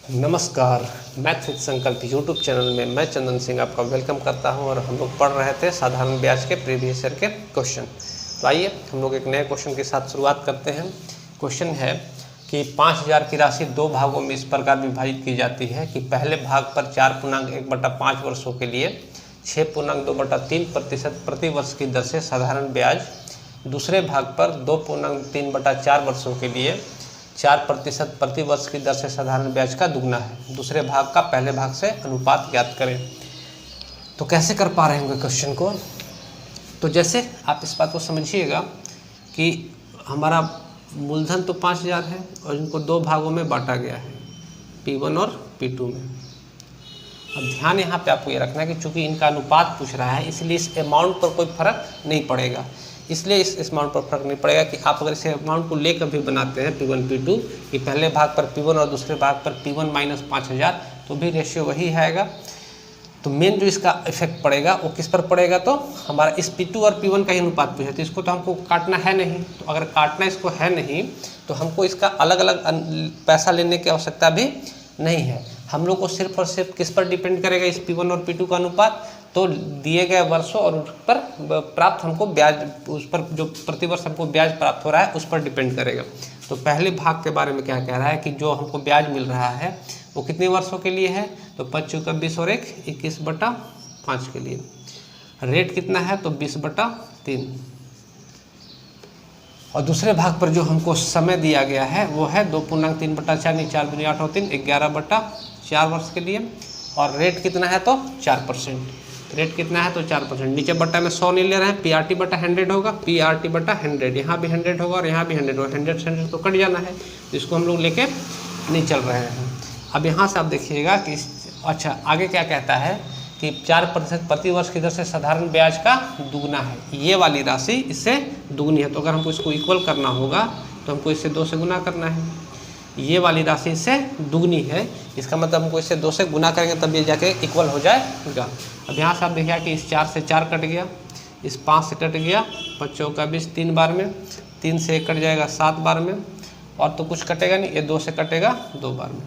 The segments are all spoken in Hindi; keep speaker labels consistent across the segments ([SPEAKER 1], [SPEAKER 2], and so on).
[SPEAKER 1] नमस्कार, मैथ विद संकल्प यूट्यूब चैनल में मैं चंदन सिंह आपका वेलकम करता हूं और हम लोग पढ़ रहे थे साधारण ब्याज के प्रीवियस ईयर के क्वेश्चन। तो आइए हम लोग एक नए क्वेश्चन के साथ शुरुआत करते हैं। क्वेश्चन है कि 5000 की राशि दो भागों में इस प्रकार विभाजित की जाती है कि पहले भाग पर 4.1/5 वर्षों के लिए 6.2/3% प्रति वर्ष की दर से साधारण ब्याज, दूसरे भाग पर 2.3/4 वर्षों के लिए 4% प्रति वर्ष की दर से साधारण ब्याज का दुगना है। दूसरे भाग का पहले भाग से अनुपात ज्ञात करें। तो कैसे कर पा रहे होंगे क्वेश्चन को? तो जैसे आप इस बात को समझिएगा कि हमारा मूलधन तो 5000 है और इनको दो भागों में बांटा गया है, P1 और P2 में। अब ध्यान यहाँ पे आपको ये रखना है कि चूंकि इनका अनुपात पूछ रहा है इसलिए इस अमाउंट पर कोई फर्क नहीं पड़ेगा। इसलिए इस अमाउंट पर फर्क नहीं पड़ेगा कि आप अगर इस अमाउंट को लेकर भी बनाते हैं P1 P2 कि पहले भाग पर P1 और दूसरे भाग पर P1 माइनस 5000 तो भी रेशियो वही आएगा। तो मेन जो इसका इफेक्ट पड़ेगा वो किस पर पड़ेगा? तो हमारा इस P2 और P1 का ही अनुपात पूछा, तो इसको तो हमको काटना है नहीं। तो अगर काटना इसको है नहीं तो हमको इसका अलग अलग पैसा लेने की आवश्यकता भी नहीं है। हम लोग को सिर्फ और सिर्फ किस पर डिपेंड करेगा इस P1 और P2 का अनुपात? तो दिए गए वर्षों और उस पर प्राप्त हमको ब्याज, उस पर जो प्रतिवर्ष हमको ब्याज प्राप्त हो रहा है उस पर डिपेंड करेगा। तो पहले भाग के बारे में क्या कह रहा है कि जो हमको ब्याज मिल रहा है वो कितने वर्षों के लिए है? तो 5 चौका 20 और 1 21/5 के लिए। रेट कितना है? तो 20/3। और दूसरे भाग पर जो हमको समय दिया गया है वो है 2.3/4 नहीं 4 दूनी 8 और 3 11/4 वर्ष के लिए। और रेट कितना है? तो 4%। रेट कितना है? तो 4%। नीचे बट्टा में 100 नहीं ले रहे हैं, PRT/100 होगा, PRT/100। यहाँ भी 100 होगा और यहाँ भी 100 होगा। 100 से 100 तो कट जाना है, तो इसको हम लोग लेके नहीं चल रहे हैं। अब यहाँ से आप देखिएगा कि अच्छा आगे क्या कहता है कि 4% प्रति वर्ष की दर से साधारण ब्याज का दुगना है। ये वाली राशि इससे दुगनी है, तो अगर हमको इसको इक्वल करना होगा तो हमको इससे 2 से गुना करना है। ये वाली राशि इससे दुगनी है, इसका मतलब हमको इससे 2 से गुना करेंगे तब ये जाके इक्वल हो जाएगा। अब यहाँ से आप देखिए कि इस 4 से 4 कट गया, इस 5 से कट गया, 5 चौका 20 3 बार में, 3 से 1 कट जाएगा 7 बार में, और तो कुछ कटेगा नहीं, ये 2 से कटेगा 2 बार में।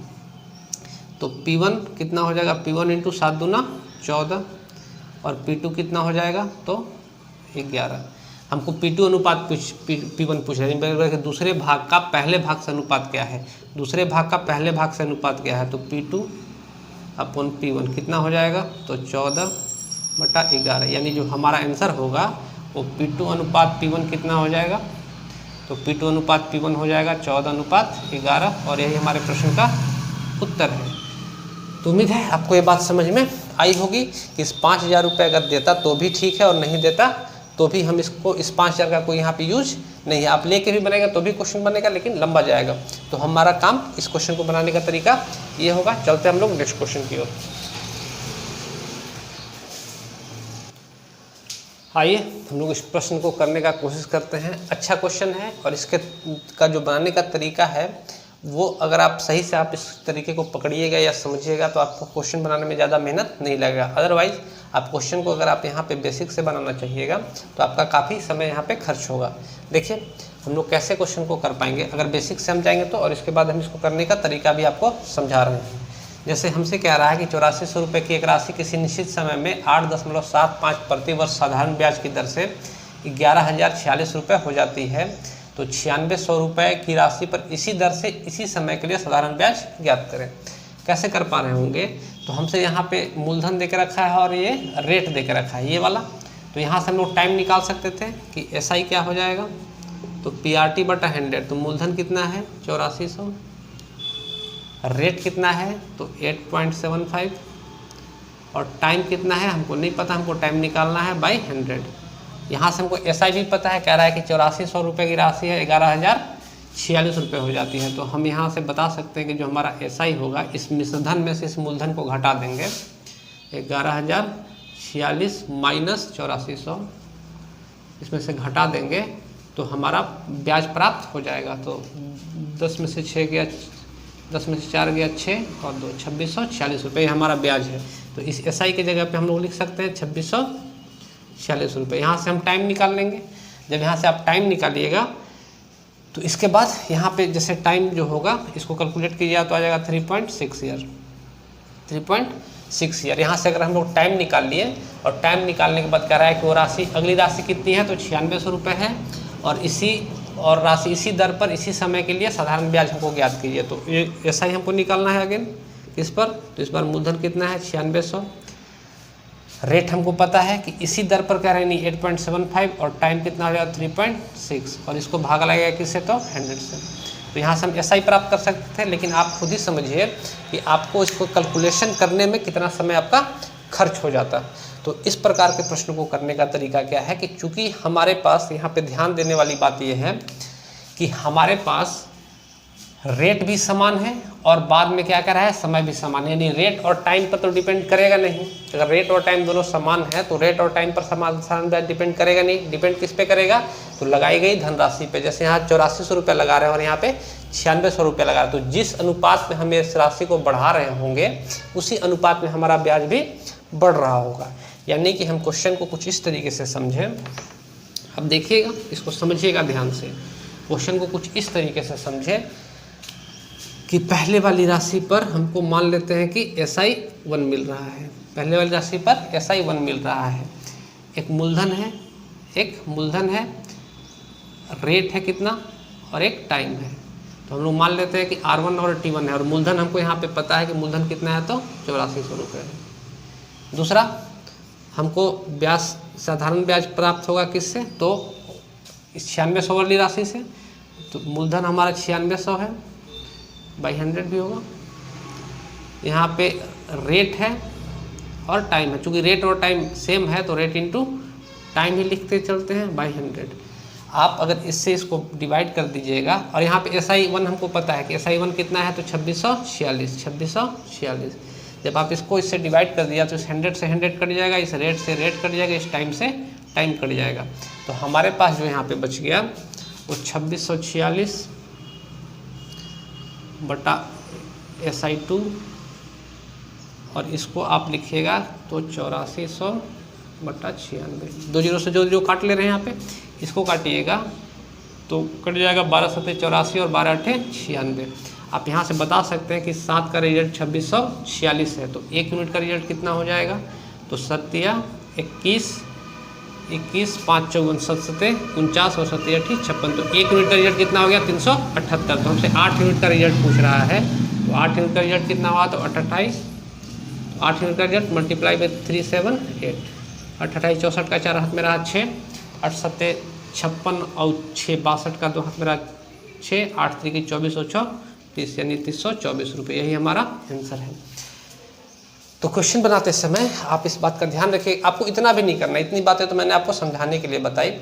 [SPEAKER 1] तो P1 कितना हो जाएगा? P1 × 7 दूना 14 और P2 कितना हो जाएगा? तो 11। हमको P2 अनुपात P1 पूछ रहे हैं कि दूसरे भाग का पहले भाग से अनुपात क्या है। दूसरे भाग का पहले भाग से अनुपात क्या है? तो P2/P1 कितना हो जाएगा? तो 14/11। यानी जो हमारा आंसर होगा वो P2 अनुपात P1 कितना हो जाएगा? तो P2 अनुपात P1 हो जाएगा 14/11 और यही हमारे प्रश्न का उत्तर है। तो उम्मीद है आपको ये बात समझ में आई होगी कि इस 5000 रुपये अगर देता तो भी ठीक है और नहीं देता तो भी हम इसको इस 5000 का कोई यहाँ पे यूज नहीं है। आप लेके भी बनाएगा तो भी क्वेश्चन बनेगा लेकिन लंबा जाएगा। तो हमारा काम इस क्वेश्चन को बनाने का तरीका ये होगा। चलते हम लोग नेक्स्ट क्वेश्चन की ओर। आइए हम लोग इस प्रश्न को करने का कोशिश करते हैं। अच्छा क्वेश्चन है और इसके का जो बनाने का तरीका है वो अगर आप सही से आप इस तरीके को पकड़िएगा या समझिएगा तो आपको क्वेश्चन बनाने में ज़्यादा मेहनत नहीं लगेगा। अदरवाइज़ आप क्वेश्चन को अगर आप यहाँ पे बेसिक से बनाना चाहिएगा तो आपका काफ़ी समय यहाँ पे खर्च होगा। देखिए हम लोग कैसे क्वेश्चन को कर पाएंगे अगर बेसिक से हम जाएंगे तो, और इसके बाद हम इसको करने का तरीका भी आपको समझा रहे हैं। जैसे हमसे कह रहा है कि 8400 रुपये की एक राशि किसी निश्चित समय में 8.75 प्रति वर्ष साधारण ब्याज की दर से 11,046 रुपये हो जाती है। तो 9600 रुपये की राशि पर इसी दर से इसी समय के लिए साधारण ब्याज ज्ञात करें। कैसे कर पा रहे होंगे? तो हमसे यहाँ पे मूलधन दे के रखा है और ये रेट दे के रखा है ये वाला। तो यहाँ से हम लोग टाइम निकाल सकते थे कि SI क्या हो जाएगा? तो PRT/100। तो मूलधन कितना है? 8400। रेट कितना है? तो 8.75। और टाइम कितना है हमको नहीं पता, हमको टाइम निकालना है बाई 100। यहाँ से हमको SI भी पता है, कह रहा है कि 8400 रुपये की राशि है 11,046 रुपये हो जाती है। तो हम यहाँ से बता सकते हैं कि जो हमारा SI होगा इस मिश्रधन में से इस मूलधन को घटा देंगे, 11,046 माइनस 8400 इसमें से घटा देंगे तो हमारा ब्याज प्राप्त हो जाएगा। तो 10 में से 6 गया, 10 में से 4 गया 6 और 2 2646 रुपये हमारा ब्याज है। तो इस SI की जगह पे हम लोग लिख सकते हैं 2646 रुपये। यहाँ से हम टाइम निकाल लेंगे। जब यहाँ से आप टाइम निकालिएगा तो इसके बाद यहाँ पे जैसे टाइम जो होगा इसको कैलकुलेट कीजिए तो आ जाएगा 3.6 ईयर, 3.6 ईयर। यहाँ से अगर हम लोग टाइम निकाल लिए और टाइम निकालने के बाद कह रहा है कि वो राशि, अगली राशि कितनी है, तो 9600 रुपये है, और राशि इसी दर पर इसी समय के लिए साधारण ब्याज हमको ज्ञात कीजिए। तो ये ऐसा ही हमको निकालना है अगेन इस पर। तो इस बार मूलधन कितना है 9600, रेट हमको पता है कि इसी दर पर कह रहे हैं, नहीं 8.75, और टाइम कितना हो जाएगा 3.6, और इसको भागा लगेगा किससे, तो 100 से। तो यहाँ से हम ऐसा ही प्राप्त कर सकते थे, लेकिन आप खुद ही समझिए कि आपको इसको कैलकुलेशन करने में कितना समय आपका खर्च हो जाता। तो इस प्रकार के प्रश्न को करने का तरीका क्या है कि चूंकि हमारे पास यहाँ पे ध्यान देने वाली बात यह है कि हमारे पास रेट भी समान है और बाद में क्या कर रहा है, समय भी समान है, यानी रेट और टाइम पर तो डिपेंड करेगा नहीं। अगर रेट और टाइम दोनों समान है तो रेट और टाइम पर साधारण ब्याज डिपेंड करेगा नहीं। डिपेंड किस पे करेगा, तो लगाई गई धनराशि पे। जैसे यहाँ 8400 रुपये लगा रहे हैं और यहाँ पे 9600 रुपये लगा रहे हैं, तो जिस अनुपात में हम इस राशि को बढ़ा रहे होंगे उसी अनुपात में हमारा ब्याज भी बढ़ रहा होगा। यानी कि हम क्वेश्चन को कुछ इस तरीके से समझें, अब देखिएगा, इसको समझिएगा ध्यान से। क्वेश्चन को कुछ इस तरीके से समझें कि पहले वाली राशि पर हमको मान लेते हैं कि SI1 मिल रहा है, पहले वाली राशि पर SI1 मिल रहा है, एक मूलधन है, रेट है कितना, और एक टाइम है। तो हम लोग मान लेते हैं कि R1 और T1 है, और मूलधन हमको यहाँ पे पता है कि मूलधन कितना है, तो 8400 रुपये है। दूसरा, हमको ब्याज, साधारण ब्याज प्राप्त होगा किससे, तो इस 9600 वाली राशि से। तो मूलधन हमारा 9600 है, बाई 100 भी होगा। यहाँ पे रेट है और टाइम है, चूँकि रेट और टाइम सेम है तो रेट इंटू टाइम ही लिखते चलते हैं, बाई 100। आप अगर इससे इसको डिवाइड कर दीजिएगा, और यहाँ पे SI1 हमको पता है कि SI1 कितना है, तो 2646। जब आप इसको इससे डिवाइड कर दिया तो इस 100 से 100 कट जाएगा, इस रेट से रेट कट जाएगा, इस टाइम से टाइम कट जाएगा। तो हमारे पास जो यहाँ पे बच गया वो 2646 बटा SI2, और इसको आप लिखिएगा तो 8400 बटा 96। 2 जीरो से जो काट ले रहे हैं यहाँ पे, इसको काटिएगा तो कट जाएगा 12 सत्ते 84 और 12 अठे 96। आप यहाँ से बता सकते हैं कि 7 का रिजल्ट 2646 है, तो 1 यूनिट का रिजल्ट कितना हो जाएगा, तो 7 या 21, 5 चौवन 7 सत्ते 49 और 7 अठी 56। तो 1 यूनिट का रिजल्ट कितना हो गया, 378। तो हमसे 8 यूनिट का रिजल्ट पूछ रहा है, तो 8 यूनिट का रिजल्ट कितना हुआ, तो 28। 8 यूनिट का रिजल्ट मल्टीप्लाई बाई 378, 28 64 का 4 हाथ में रहा 6, 8 सत्ते 56 और 6 62 का 2 हाथ में रहा 6, 8 3 की 24 और 6 30, यानी 324 रुपये। यही हमारा आंसर है। तो क्वेश्चन बनाते समय आप इस बात का ध्यान रखिए, आपको इतना भी नहीं करना, इतनी बातें तो मैंने आपको समझाने के लिए बताई।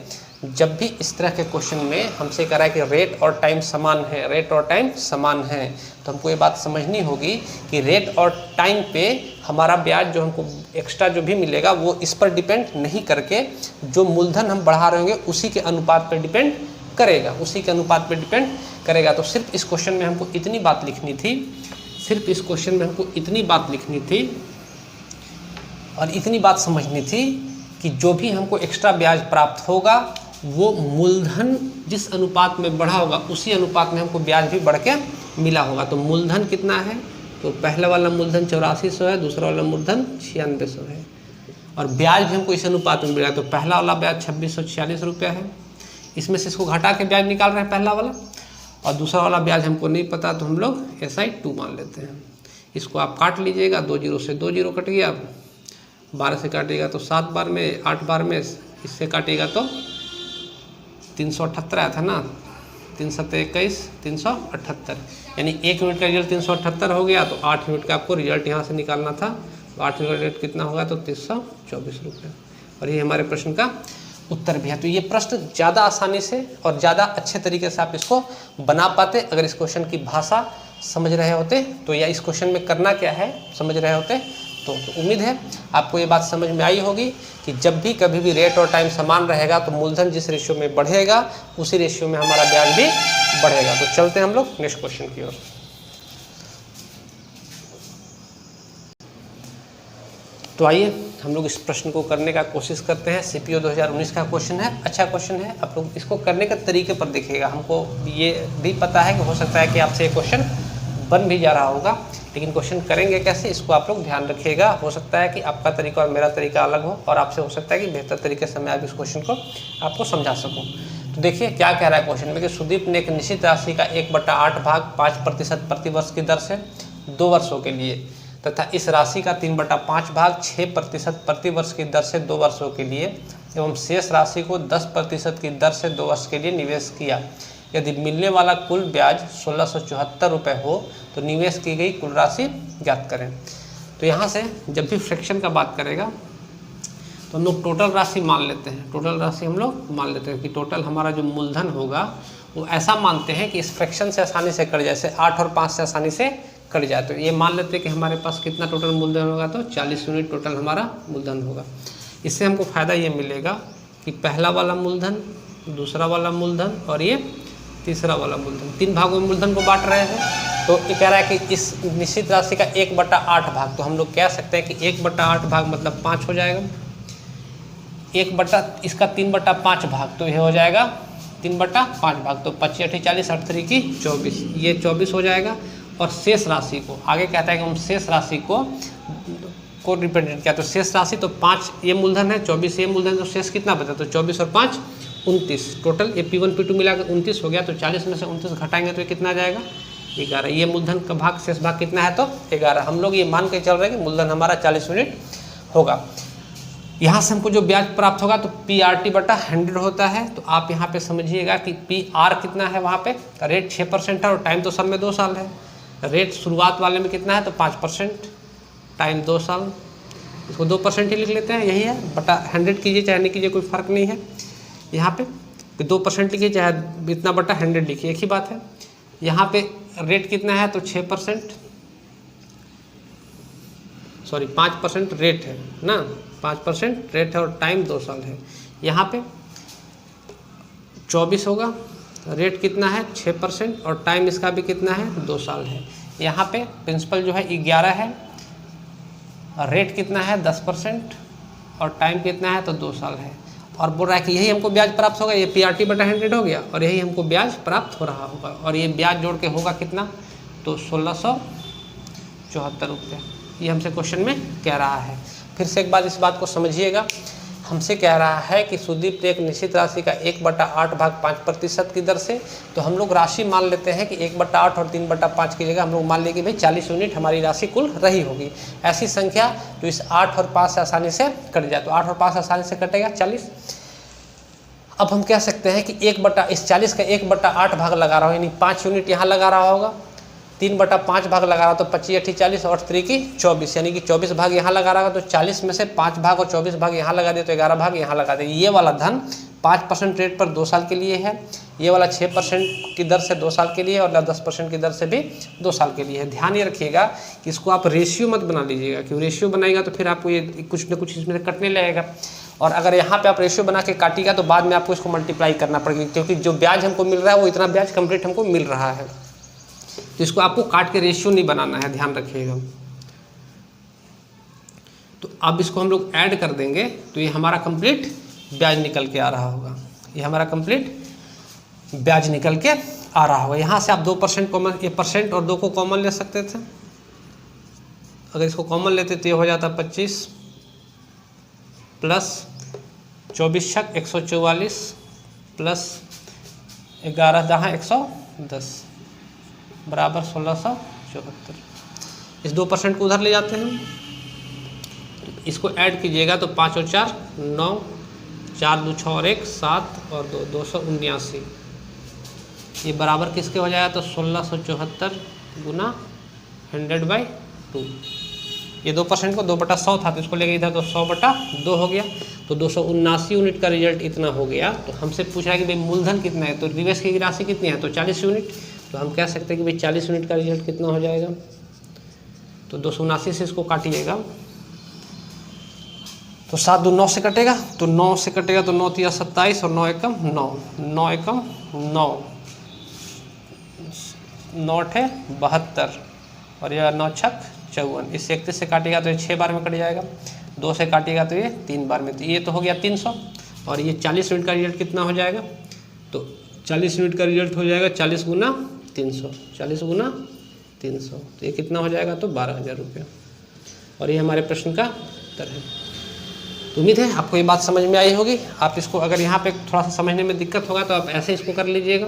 [SPEAKER 1] जब भी इस तरह के क्वेश्चन में हमसे कह रहा है कि रेट और टाइम समान है, रेट और टाइम समान है, तो हमको ये बात समझनी होगी कि रेट और टाइम पे हमारा ब्याज जो हमको एक्स्ट्रा जो भी मिलेगा वो इस पर डिपेंड नहीं करके जो मूलधन हम बढ़ा रहे होंगे उसी के अनुपात पर डिपेंड करेगा, उसी के अनुपात पर डिपेंड करेगा। तो सिर्फ इस क्वेश्चन में हमको इतनी बात लिखनी थी, सिर्फ इस क्वेश्चन में हमको इतनी बात लिखनी थी और इतनी बात समझनी थी कि जो भी हमको एक्स्ट्रा ब्याज प्राप्त होगा वो मूलधन जिस अनुपात में बढ़ा होगा उसी अनुपात में हमको ब्याज भी बढ़ के मिला होगा। तो मूलधन कितना है, तो पहला वाला मूलधन 8400 है, दूसरा वाला मूलधन 9600 है, और ब्याज भी हमको इस अनुपात में मिला। तो पहला वाला ब्याज 2646 रुपया है, इसमें से इसको घटा के ब्याज निकाल रहे हैं पहला वाला, और दूसरा वाला ब्याज हमको नहीं पता तो हम लोग SI2 मान लेते हैं। इसको आप काट लीजिएगा, 2 जीरो से 2 जीरो कट गया, 12 से काटिएगा तो 7 बार में, 8 बार में, इससे काटिएगा तो 378 आया था ना, 3 सत्ते 21, 378, यानी 1 यूनिट का रिजल्ट 378 हो गया। तो 8 यूनिट का आपको रिजल्ट यहाँ से निकालना था, तो 8 यूनिट का रिजल्ट कितना होगा, तो 324 रुपये, और ये हमारे प्रश्न का उत्तर भी है। तो ये प्रश्न ज़्यादा आसानी से और ज़्यादा अच्छे तरीके से आप इसको बना पाते अगर इस क्वेश्चन की भाषा समझ रहे होते, तो या इस क्वेश्चन में करना क्या है समझ रहे होते। तो उम्मीद है आपको ये बात समझ में आई होगी कि जब भी कभी भी रेट और टाइम समान रहेगा तो मूलधन जिस रेशियो में बढ़ेगा उसी रेशियो में हमारा ब्याज भी बढ़ेगा। तो चलते हैं हम लोग नेक्स्ट क्वेश्चन की ओर। तो आइए हम लोग इस प्रश्न को करने का कोशिश करते हैं। CPO 2019 का क्वेश्चन है, अच्छा क्वेश्चन है। आप लोग इसको करने के तरीके पर देखिएगा। हमको ये भी पता है कि हो सकता है कि आपसे ये क्वेश्चन बन भी जा रहा होगा, लेकिन क्वेश्चन करेंगे कैसे इसको आप लोग ध्यान रखिएगा। हो सकता है कि आपका तरीका और मेरा तरीका अलग हो, और आपसे हो सकता है कि बेहतर तरीके से मैं आप इस क्वेश्चन को आपको समझा सकूँ। तो देखिए क्या कह रहा है क्वेश्चन में कि सुदीप ने एक निश्चित राशि का 1/8 भाग 5% प्रतिवर्ष की दर से 2 वर्षों के लिए तथा इस राशि का 3/5 भाग 6% प्रतिवर्ष की दर से 2 वर्षों के लिए एवं शेष राशि को 10% की दर से 2 वर्ष के लिए निवेश किया। यदि मिलने वाला कुल ब्याज 1674 रुपये हो तो निवेश की गई कुल राशि ज्ञात करें। तो यहाँ से जब भी फ्रैक्शन का बात करेगा तो हम लोग टोटल राशि मान लेते हैं। टोटल राशि हम लोग मान लेते हैं कि टोटल हमारा जो मूलधन होगा वो ऐसा मानते हैं कि इस फ्रैक्शन से आसानी से कट जाए, जैसे 8 और 5 से आसानी से कट जाए। तो ये मान लेते हैं कि हमारे पास कितना टोटल मूलधन होगा, तो 40 यूनिट टोटल हमारा मूलधन होगा। इससे हमको फ़ायदा ये मिलेगा कि पहला वाला मूलधन, दूसरा वाला मूलधन और ये तीसरा वाला मूलधन, 3 भागों में मूलधन को बांट रहे हैं। तो ये कह रहा है कि इस निश्चित राशि का 1/8 भाग, तो हम लोग कह सकते हैं कि 1/8 भाग मतलब 5 हो जाएगा। इसका 3/5 भाग, तो ये हो जाएगा 3/5 भाग, तो 25 8 40 8 3 की 24, ये 24 हो जाएगा। और शेष राशि को आगे कहता है कि हम शेष राशि को रिप्रेजेंट किया, तो शेष राशि तो 5 ये मूलधन है, 24 ये मूलधन, तो शेष कितना बचा, तो 24 और 5 29, टोटल ये P1 P2 मिलाकर 29 हो गया। तो 40 में से 29 घटाएंगे तो ये कितना आ जाएगा, 11। ये मूलधन का भाग, शेष भाग कितना है, तो 11। हम लोग ये मान के चल रहे हैं कि मूलधन हमारा 40 यूनिट होगा। यहाँ से हमको जो ब्याज प्राप्त होगा तो PRT/100 होता है। तो आप यहाँ पे समझिएगा कि PR कितना है, वहाँ पे रेट 6% है और टाइम तो सब में 2 साल है। रेट शुरुआत वाले में कितना है, तो 5%, टाइम 2 साल, इसको 2% ही लिख लेते हैं, यही है। बटा 100 कीजिए चाहे नहीं कीजिए, कोई फ़र्क नहीं है। यहाँ पे 2% लिखिए चाहे इतना बटा 100 लिखिए, एक ही बात है। यहाँ पे रेट कितना है, तो 6%, सॉरी 5% रेट है ना, 5% रेट है और टाइम 2 साल है। यहाँ पे 24 होगा, रेट कितना है 6% और टाइम इसका भी कितना है 2 साल है। यहाँ पे प्रिंसिपल जो है 11 है, रेट कितना है 10% और टाइम कितना है, तो 2 साल है। और बोल रहा है कि यही हमको ब्याज प्राप्त होगा, ये PRT/100 हो गया और यही हमको ब्याज प्राप्त हो रहा होगा। और ये ब्याज जोड़ के होगा कितना, तो 1674 रुपये। ये हमसे क्वेश्चन में कह रहा है। फिर से एक बार इस बात को समझिएगा, हमसे कह रहा है कि सुदीप ने एक निश्चित राशि का 1/8 भाग 5% की दर से, तो हम लोग राशि मान लेते हैं कि 1/8 और 3/5 की जगह हम लोग मान लेंगे भाई 40 यूनिट हमारी राशि कुल रही होगी। ऐसी संख्या जो इस 8 और 5 से आसानी से कट जाए, तो 8 और 5 आसानी से कटेगा 40। अब हम कह सकते हैं कि इस 40 का 1/8 भाग लगा रहा हूँ, यानी 5 यूनिट यहाँ लगा रहा होगा, 3/5 भाग लगा रहा हो तो 25 8 40 और 3 की 24, यानी कि 24 भाग यहाँ लगा रहा होगा। तो 40 में से 5 भाग और 24 भाग यहाँ लगा दिए तो 11 भाग यहाँ लगा दिए। ये वाला धन 5% रेट पर 2 साल के लिए है, ये वाला 6% की दर से 2 साल के लिए और 10% की दर से भी 2 साल के लिए है। ध्यान ये रखिएगा कि इसको आप रेशियो मत बना लीजिएगा, क्योंकि रेशियो बनाएगा तो फिर आपको ये कुछ न कुछ इसमें से कटने लगेगा। और अगर यहाँ पे आप रेशियो बना के काटिएगा तो बाद में आपको इसको मल्टीप्लाई करना पड़ेगा, क्योंकि जो ब्याज हमको मिल रहा है वो इतना ब्याज कंप्लीट हमको मिल रहा है। तो इसको आपको काट के रेशियो नहीं बनाना है, ध्यान रखिएगा। तो अब इसको हम लोग ऐड कर देंगे तो ये हमारा कंप्लीट ब्याज निकल के आ रहा होगा, ये हमारा कंप्लीट ब्याज निकल के आ रहा होगा। यहाँ से आप 2% कॉमन, ये परसेंट और 2 को कॉमन ले सकते थे। अगर इसको कॉमन लेते तो ये हो जाता 25 प्लस 24 छक 144 प्लस 11 जहाँ 110 बराबर 1674। इस 2% को उधर ले जाते हैं, इसको ऐड कीजिएगा तो 5 और 4 9, 4 2 6 और 1 7 और 2 279। ये बराबर किसके हो जाएगा, तो 1674 गुना 100/2। ये 2% को 2/100 था तो इसको लेके इधर तो 100/2 हो गया, तो 279 यूनिट का रिजल्ट इतना हो गया। तो हमसे पूछ रहा है कि भाई मूलधन कितना है, तो निवेश की राशि कितनी है, तो 40 यूनिट। तो हम कह सकते हैं कि भाई 40 यूनिट का रिजल्ट कितना हो जाएगा, तो 279 से इसको काटिएगा तो 7 2 9 से कटेगा, तो 9 से कटेगा तो 9 3 27 और 9 एकम 9, 9 एकम 9, 9 8 72 और यह 9 छक 54। इससे 31 से काटेगा तो ये 6 बार में कट जाएगा। 2 से काटिएगा तो ये 3 बार में, तो ये तो हो गया 300। और ये 40 यूनिट का रिजल्ट कितना हो जाएगा, तो 40 यूनिट का रिजल्ट हो जाएगा 40 गुना 300, 40 गुना 300, तो ये कितना हो जाएगा, तो 12,000 रुपये। और ये हमारे प्रश्न का उत्तर है। तो उम्मीद है आपको ये बात समझ में आई होगी। आप इसको अगर यहाँ पे थोड़ा सा समझने में दिक्कत होगा तो आप ऐसे इसको कर लीजिएगा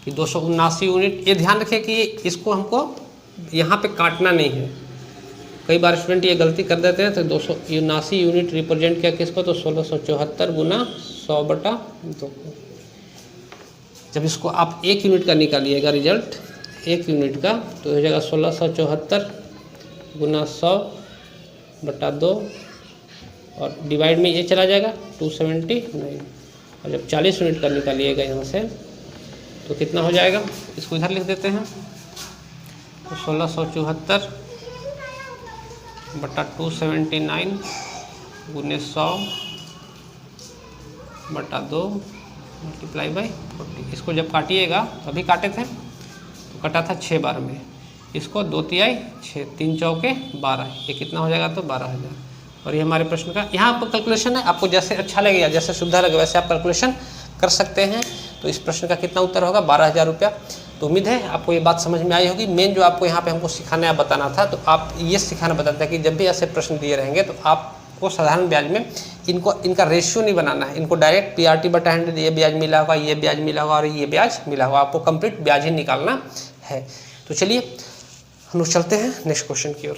[SPEAKER 1] कि 279 यूनिट। ये ध्यान रखिए कि इसको हमको यहाँ पे काटना नहीं है। कई बार स्टूडेंट ये गलती कर देते हैं, तो 279 यूनिट रिप्रेजेंट किया किसको, तो 1674 गुना 100/2। जब इसको आप 1 यूनिट का निकालिएगा रिजल्ट, 1 यूनिट का, तो हो जाएगा 1674 गुना 100/2 और डिवाइड में ये चला जाएगा 279। और जब 40 यूनिट का निकालिएगा यहाँ से तो कितना हो जाएगा, इसको इधर लिख देते हैं, तो 1674/279 गुने 100/2 मल्टीप्लाई बाई 40। इसको जब काटिएगा, अभी काटे थे तो कटा था 6 बार में, इसको 2 तिहाई 6, 3 चौके 12, ये कितना हो जाएगा, तो 12,000। और ये हमारे प्रश्न का यहाँ पर कैलकुलेशन है। आपको जैसे अच्छा लगेगा, जैसे सुविधा लगे वैसे आप कैलकुलेशन कर सकते हैं। तो इस प्रश्न का कितना उत्तर होगा, 12,000 रुपया। तो उम्मीद है आपको ये बात समझ में आई होगी। मेन जो आपको यहाँ पे हमको सिखाना या बताना था, तो आप ये सिखाना बताते हैं कि जब भी ऐसे प्रश्न दिए रहेंगे तो आपको साधारण ब्याज में इनका रेशियो नहीं बनाना है। इनको डायरेक्ट PRT/100 ये ब्याज मिला होगा, ये ब्याज मिला होगा और ये ब्याज मिला होगा, आपको कंप्लीट ब्याज ही निकालना है। तो चलिए हम लोग चलते हैं नेक्स्ट क्वेश्चन की ओर।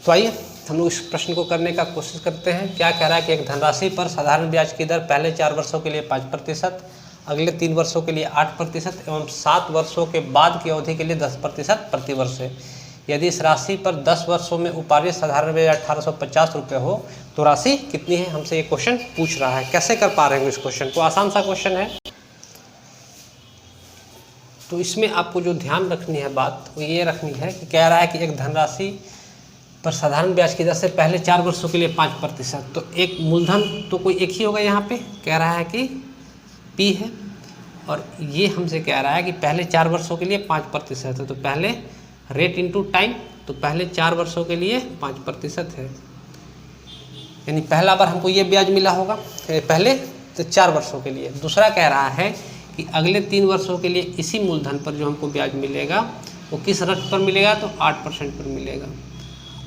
[SPEAKER 1] तो आइए हम लोग इस प्रश्न को करने का कोशिश करते हैं। क्या कह रहा है कि एक धनराशि पर साधारण ब्याज की दर पहले 4 वर्षों के लिए 5%, अगले 3 वर्षों के लिए 8% एवं 7 वर्षों के बाद की अवधि के लिए 10% प्रति वर्ष है। यदि इस राशि पर 10 वर्षों में उपार्जित साधारण ब्याज 1850 रुपये हो तो राशि कितनी है, हमसे ये क्वेश्चन पूछ रहा है। कैसे कर पा रहे हैं इस क्वेश्चन को, आसान सा क्वेश्चन है। तो इसमें आपको जो ध्यान रखनी है बात, वो ये रखनी है कि कह रहा है कि एक धनराशि पर साधारण ब्याज की दर से पहले 4 वर्षों के लिए 5%, तो एक मूलधन तो कोई एक ही होगा। यहाँ पे कह रहा है कि P है और ये हमसे कह रहा है कि पहले 4 वर्षों के लिए 5% है। तो पहले रेट इनटू टाइम, तो पहले 4 वर्षों के लिए 5% है, यानी पहला बार हमको ये ब्याज मिला होगा पहले तो 4 वर्षों के लिए। दूसरा कह रहा है कि अगले 3 वर्षों के लिए इसी मूलधन पर जो हमको ब्याज मिलेगा वो किस रेट पर मिलेगा, तो 8% पर मिलेगा।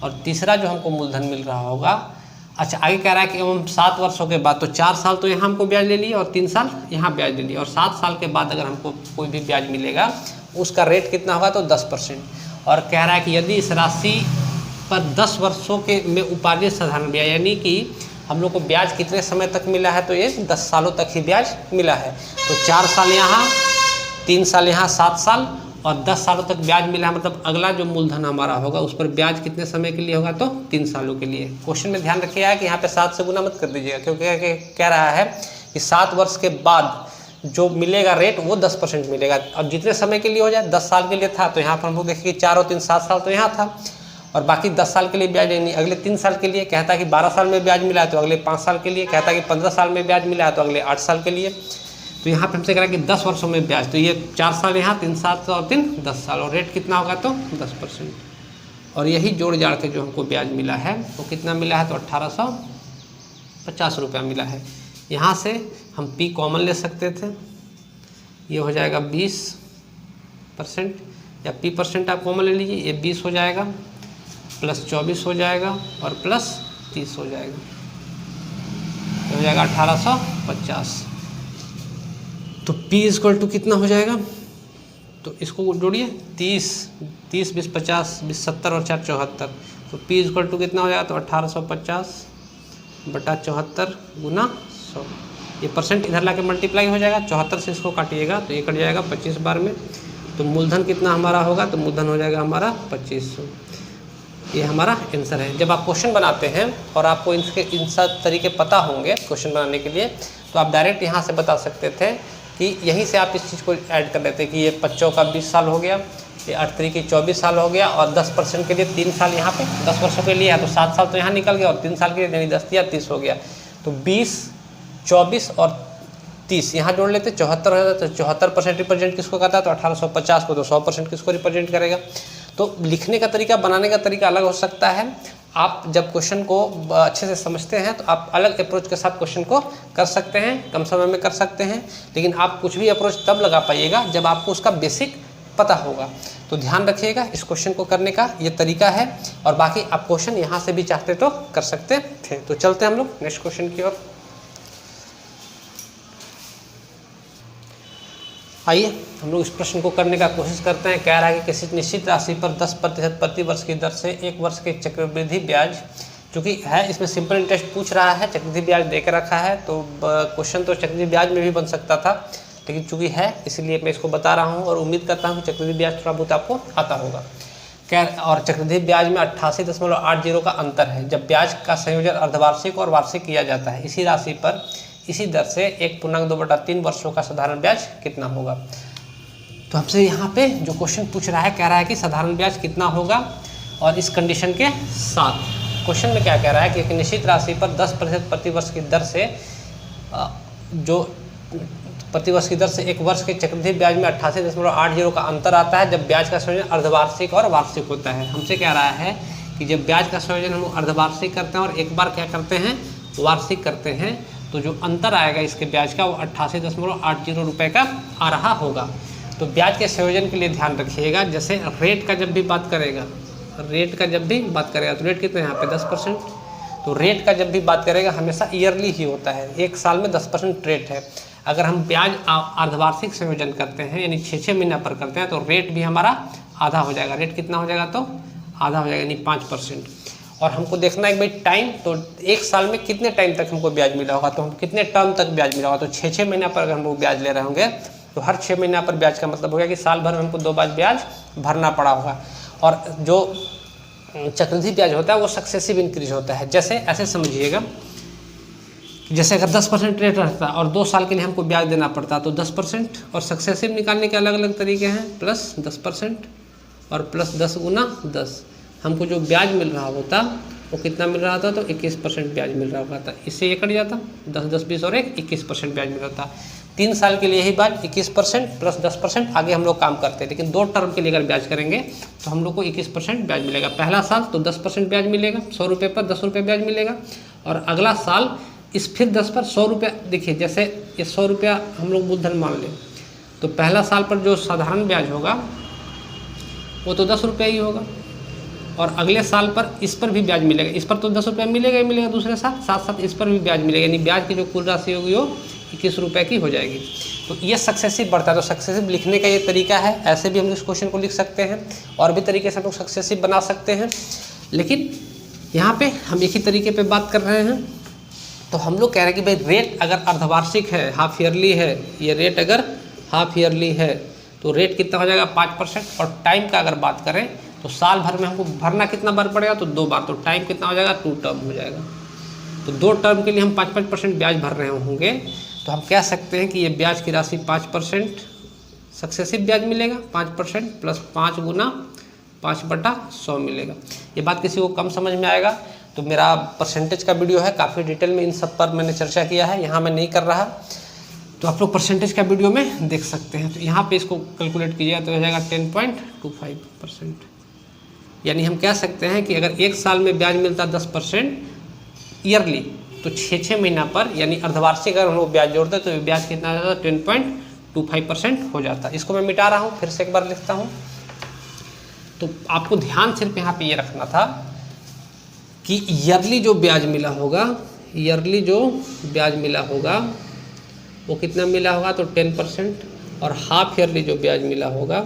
[SPEAKER 1] और तीसरा जो हमको मूलधन मिल रहा होगा, अच्छा आगे कह रहा है कि एवं 7 वर्षों के बाद, तो 4 साल तो यहाँ हमको ब्याज ले लिया और 3 साल यहाँ ब्याज ले लिया, और 7 साल के बाद अगर हमको कोई भी ब्याज मिलेगा उसका रेट कितना होगा, तो 10%। और कह रहा है कि यदि इस राशि पर 10 वर्षों के में उपार्जित साधारण ब्याज, यानी कि हम लोग को ब्याज कितने समय तक मिला है, तो ये 10 सालों तक ही ब्याज मिला है। तो 4 साल यहाँ, 3 साल यहाँ, 7 साल और 10 सालों तक ब्याज मिला है। मतलब अगला जो मूलधन हमारा होगा उस पर ब्याज कितने समय के लिए होगा, तो 3 सालों के लिए। क्वेश्चन में ध्यान रखिएगा कि यहाँ पे 7 से गुना मत कर दीजिएगा, क्योंकि कह रहा है कि 7 वर्ष के बाद जो मिलेगा रेट वो 10% मिलेगा। और जितने समय के लिए हो जाए, 10 साल के लिए था तो यहाँ पर हम लोग देखिए 4 और 3 7 साल तो यहाँ था, और बाकी 10 साल के लिए ब्याज नहीं। अगले 3 साल के लिए कहता है कि 12 साल में ब्याज मिला है तो अगले 5 साल के लिए, कहता है कि 15 साल में ब्याज मिला है तो अगले 8 साल के लिए। तो यहाँ पे हमसे कह रहा है कि 10 वर्षों में ब्याज, तो ये 4 साल यहाँ, 3 साल और 3 10 साल, और रेट कितना होगा, तो 10%। और यही जोड़ जाड़ के जो हमको ब्याज मिला है वो कितना मिला है, तो 1850 रुपया मिला है। यहाँ से हम P कॉमन ले सकते थे, ये हो जाएगा 20%, या P% आप कॉमन ले लीजिए, ये 20 हो जाएगा, प्लस 24 हो जाएगा और प्लस 30 हो जाएगा, तो हो जाएगा 1850। तो P इक्वल टू कितना हो जाएगा, तो इसको जोड़िए, 30 20 20 50 20 70 और 4 74, तो P इक्वल टू कितना हो जाएगा, तो 1850/74 गुना 100। ये परसेंट इधर लाके मल्टीप्लाई हो जाएगा, 74 से इसको काटिएगा तो ये कट जाएगा 25 बार में। तो मूलधन कितना हमारा होगा, तो मूलधन हो जाएगा हमारा 2500। ये हमारा आंसर है। जब आप क्वेश्चन बनाते हैं और आपको इन सब तरीके पता होंगे क्वेश्चन बनाने के लिए, तो आप डायरेक्ट यहाँ से बता सकते थे कि यहीं से आप इस चीज़ को ऐड कर देते कि ये 5 का 20 साल हो गया, ये 8 की 24 साल हो गया, और 10% के लिए 3 साल यहाँ पे 10 वर्षों के लिए है, तो 7 साल तो यहाँ निकल गया और 3 साल के लिए यानी 10 या 30 हो गया। तो 20 24 और 30, यहाँ जोड़ लेते 74 हो जाता, तो 74% रिप्रेजेंट किसको करता है, तो 1850 को, तो 100% किसको रिप्रेजेंट करेगा। तो लिखने का तरीका, बनाने का तरीका अलग हो सकता है। आप जब क्वेश्चन को अच्छे से समझते हैं तो आप अलग अप्रोच के साथ क्वेश्चन को कर सकते हैं, कम समय में कर सकते हैं, लेकिन आप कुछ भी अप्रोच तब लगा पाइएगा जब आपको उसका बेसिक पता होगा। तो ध्यान रखिएगा, इस क्वेश्चन को करने का ये तरीका है, और बाकी आप क्वेश्चन यहाँ से भी चाहते तो कर सकते थे। तो चलते हैं हम लोग नेक्स्ट क्वेश्चन की ओर। आइए हम लोग इस प्रश्न को करने का कोशिश करते हैं। कह रहा है कि किसी निश्चित राशि पर 10% प्रति वर्ष की दर से 1 वर्ष के चक्रवृद्धि ब्याज, चूँकि है इसमें सिंपल इंटरेस्ट पूछ रहा है, चक्रवृद्धि ब्याज दे कर रखा है, तो क्वेश्चन तो चक्रवृद्धि ब्याज में भी बन सकता था, लेकिन चूँकि है इसलिए मैं इसको बता रहा हूँ, और उम्मीद करता हूँ कि चक्रवृद्धि ब्याज थोड़ा बहुत आपको आता होगा। और चक्रवृद्धि ब्याज में 88.80 का अंतर है जब ब्याज का संयोजन अर्धवार्षिक और वार्षिक किया जाता है। इसी राशि पर इसी दर से 1.2/3 वर्षों का साधारण ब्याज कितना होगा। तो हमसे यहाँ पे जो क्वेश्चन पूछ रहा है, कह रहा है कि साधारण ब्याज कितना होगा, और इस कंडीशन के साथ क्वेश्चन में क्या कह रहा है कि एक निश्चित राशि पर 10% प्रतिवर्ष की दर से जो प्रतिवर्ष की दर से 1 वर्ष के चक्रवृद्धि ब्याज में 88.80 का अंतर आता है जब ब्याज का संयोजन अर्धवार्षिक और वार्षिक होता है। हमसे कह रहा है कि जब ब्याज का संयोजन हम अर्धवार्षिक करते हैं और एक बार क्या करते हैं, वार्षिक करते हैं, तो जो अंतर आएगा इसके ब्याज का वो 88.80 रुपये का आ रहा होगा। तो ब्याज के संयोजन के लिए ध्यान रखिएगा, जैसे रेट का जब भी बात करेगा, रेट का जब भी बात करेगा तो रेट कितना है यहाँ पे 10%, तो रेट का जब भी बात करेगा हमेशा ईयरली ही होता है, एक साल में 10% रेट है। अगर हम ब्याज अर्धवार्षिक संयोजन करते हैं यानी 6 महीना पर करते हैं तो रेट भी हमारा आधा हो जाएगा। रेट कितना हो जाएगा, तो आधा हो जाएगा यानी 5%। और हमको देखना है भाई टाइम, तो एक साल में कितने टाइम तक हमको ब्याज मिला होगा, तो हम कितने टर्म तक ब्याज मिला होगा, तो 6 महीना पर अगर हम लोग ब्याज ले रहे होंगे तो हर 6 महीना पर ब्याज का मतलब हो गया कि साल भर में हमको 2 बार ब्याज भरना पड़ा होगा। और जो चक्रवृद्धि ब्याज होता है वो सक्सेसिव इंक्रीज होता है। जैसे ऐसे समझिएगा, जैसे अगर 10% रेट रहता और 2 साल के लिए हमको ब्याज देना पड़ता तो 10%, और सक्सेसिव निकालने के अलग अलग तरीके हैं, प्लस 10% और प्लस 10 गुना 10। हमको जो ब्याज मिल रहा होता वो कितना मिल रहा था, तो 21% ब्याज मिल रहा होता। इससे ये कट जाता 10, 10, 20 और 1 21% ब्याज मिल रहा था। 3 साल के लिए यही ब्याज 21% प्लस 10% आगे हम लोग काम करते हैं, लेकिन 2 टर्म के लिए अगर ब्याज करेंगे तो हम लोग को 21% ब्याज मिलेगा। पहला साल तो 10% ब्याज मिलेगा, 100 रुपये पर 10 रुपये ब्याज मिलेगा, और अगला साल इस फिर 10 पर 100 रुपया। देखिए जैसे ये 100 रुपया हम लोग मूलधन मान लें, तो पहला साल पर जो साधारण ब्याज होगा वो तो 10 रुपये ही होगा, और अगले साल पर इस पर भी ब्याज मिलेगा। इस पर तो 10 रुपये मिलेगा ही मिलेगा, दूसरे साथ साथ इस पर भी ब्याज मिलेगा, यानी ब्याज की जो कुल राशि होगी वो 21 रुपये की हो जाएगी। तो ये सक्सेसिव बढ़ता है। तो सक्सेसिव लिखने का ये तरीका है, ऐसे भी हम इस क्वेश्चन को लिख सकते हैं, और भी तरीके से हम लोग सक्सेसिव बना सकते हैं, लेकिन यहाँ पे हम एक ही तरीके पे बात कर रहे हैं। तो हम लोग कह रहे हैं कि भाई रेट अगर अर्धवार्षिक है, हाफ ईयरली है, ये रेट अगर हाफ ईयरली है तो रेट कितना हो जाएगा 5%, और टाइम का अगर बात करें तो साल भर में हमको भरना कितना बार पड़ेगा, तो 2 बार, तो टाइम कितना हो जाएगा 2 टर्म हो जाएगा। तो 2 टर्म के लिए हम 5% ब्याज भर रहे होंगे, तो हम कह सकते हैं कि ये ब्याज की राशि 5% सक्सेसिव ब्याज मिलेगा, 5% प्लस 5 गुना 5/100 मिलेगा। ये बात किसी को कम समझ में आएगा तो मेरा परसेंटेज का वीडियो है, काफ़ी डिटेल में इन सब पर मैंने चर्चा किया है, यहाँ मैं नहीं कर रहा, तो आप लोग परसेंटेज का वीडियो में देख सकते हैं। तो यहाँ पे इसको कैलकुलेट कीजिएगा तो हो जाएगा 10.25%। यानी हम कह सकते हैं कि अगर एक साल में ब्याज मिलता 10% ईयरली, तो 6 महीना पर यानी अर्धवार्षिक अगर हम लोग ब्याज जोड़ते तो ब्याज कितना आ जाता, 10.25% हो जाता। इसको मैं मिटा रहा हूँ, फिर से एक बार लिखता हूँ। तो आपको ध्यान सिर्फ यहाँ पे ये रखना था कि ईयरली जो ब्याज मिला होगा, ईयरली जो ब्याज मिला होगा वो कितना मिला होगा, तो 10%, और हाफ ईयरली जो ब्याज मिला होगा,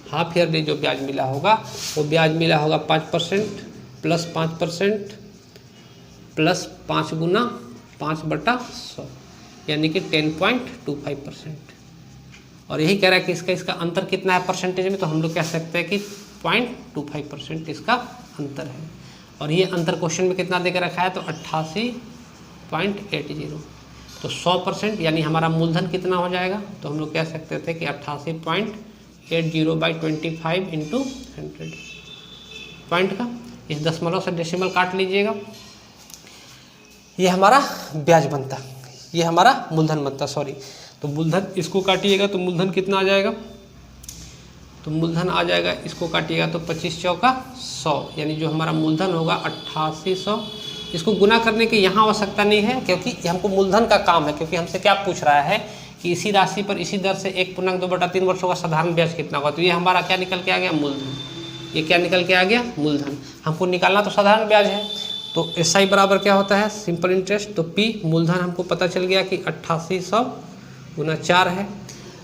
[SPEAKER 1] हाफ ईयरली जो ब्याज मिला होगा वो ब्याज मिला होगा 5% प्लस 5% प्लस 5 गुना 5/100 यानी कि 10.25%। और यही कह रहा है कि इसका अंतर कितना है परसेंटेज में, तो हम लोग कह सकते हैं कि 0.25% इसका अंतर है। और ये अंतर क्वेश्चन में कितना देकर रखा है, तो 88.80। तो 100% यानी हमारा मूलधन कितना हो जाएगा, तो हम लोग कह सकते थे कि 88.80/25 इंटू 100 पॉइंट का इस दशमलव से डेसिमल काट लीजिएगा। ये हमारा ब्याज बनता, ये हमारा मूलधन बनता, सॉरी। तो मूलधन इसको काटिएगा तो मूलधन कितना आ जाएगा, तो मूलधन आ जाएगा, इसको काटिएगा तो 25 चौका 100, यानी जो हमारा मूलधन होगा 8800। इसको गुना करने की यहाँ आवश्यकता नहीं है क्योंकि ये हमको मूलधन का काम है, क्योंकि हमसे क्या पूछ रहा है कि इसी राशि पर इसी दर से 1.2/3 वर्षों का साधारण ब्याज कितना होगा। तो ये हमारा क्या निकल के आ गया, मूलधन। ये क्या निकल के आ गया, मूलधन। हमको निकालना तो साधारण ब्याज है, तो SI बराबर क्या होता है, सिंपल इंटरेस्ट। तो P मूलधन हमको पता चल गया कि 8800 गुना 4 है।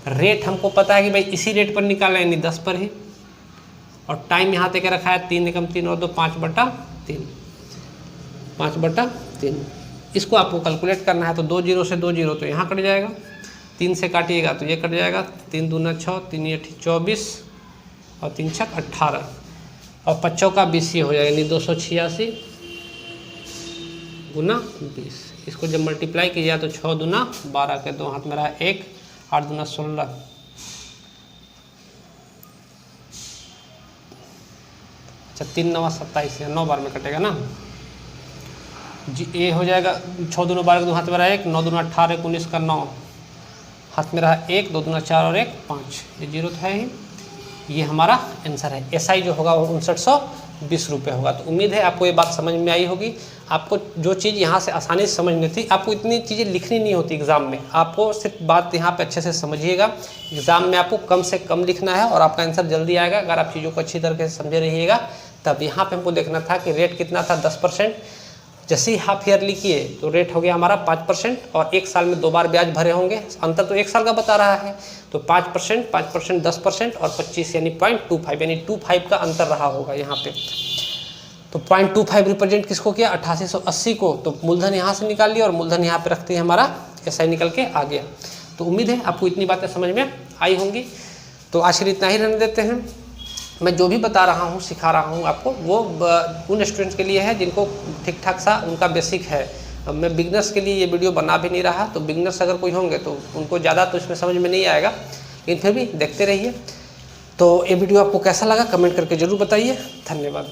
[SPEAKER 1] रेट हमको पता है कि भाई इसी रेट पर निकाला यानी 10 पर ही, और टाइम यहाँ तक रखा है 3 एकम 3 और 2 5/3, 5/3। इसको आपको कैलकुलेट करना है, तो 2 0 से 2 0 तो यहाँ कट जाएगा, 3 से काटिएगा तो ये कट जाएगा, 3 दूना 6, 3 8 24 और 3 6 18 और 5 का 20 हो जाएगा, यानी 286 गुना 20। इसको जब मल्टीप्लाई कीजिए तो 6 दूना 12 के 2 हाथ में रहा 1, 8 दूना 16, अच्छा 3 9 27 है, 9 बार में कटेगा ना जी। ये हो जाएगा 6 दूना 12 के 2 हाथ में रहा 1, 9 दूना 18 19 का 9 हाथ में रहा 1, 2 दूना 4 और 1 5, ये 0 तो है ही। ये हमारा आंसर है। SI जो होगा वो 5920 रुपये होगा। तो उम्मीद है आपको ये बात समझ में आई होगी। आपको जो चीज़ यहाँ से आसानी से समझनी थी, आपको इतनी चीज़ें लिखनी नहीं होती एग्ज़ाम में, आपको सिर्फ बात यहाँ पे अच्छे से समझिएगा। एग्ज़ाम में आपको कम से कम लिखना है और आपका आंसर जल्दी आएगा अगर आप चीज़ों को अच्छी तरीके से समझे रहिएगा। तब यहाँ पे हमको देखना था कि रेट कितना था, 10%। जैसे ही हाफ ईयरली किए तो रेट हो गया हमारा 5%, और 1 साल में 2 बार ब्याज भरे होंगे। अंतर तो 1 साल का बता रहा है, तो 5%, 5%, 10% और 25 यानी 0.25, यानी 25 का अंतर रहा होगा यहाँ पे। तो 0.25 रिप्रेजेंट किसको किया, 8880 को। तो मूलधन यहाँ से निकाल लिया और मूलधन यहाँ पे रखते हैं, हमारा SI निकल के आ गया। तो उम्मीद है आपको इतनी बातें समझ में आई होंगी। तो आज के लिए इतना ही रहने देते हैं। मैं जो भी बता रहा हूँ, सिखा रहा हूँ आपको, वो उन स्टूडेंट्स के लिए है जिनको ठीक ठाक सा उनका बेसिक है। मैं बिगनर्स के लिए ये वीडियो बना भी नहीं रहा, तो बिगनर्स अगर कोई होंगे तो उनको ज़्यादा तो इसमें समझ में नहीं आएगा, लेकिन फिर भी देखते रहिए। तो ये वीडियो आपको कैसा लगा कमेंट करके ज़रूर बताइए। धन्यवाद।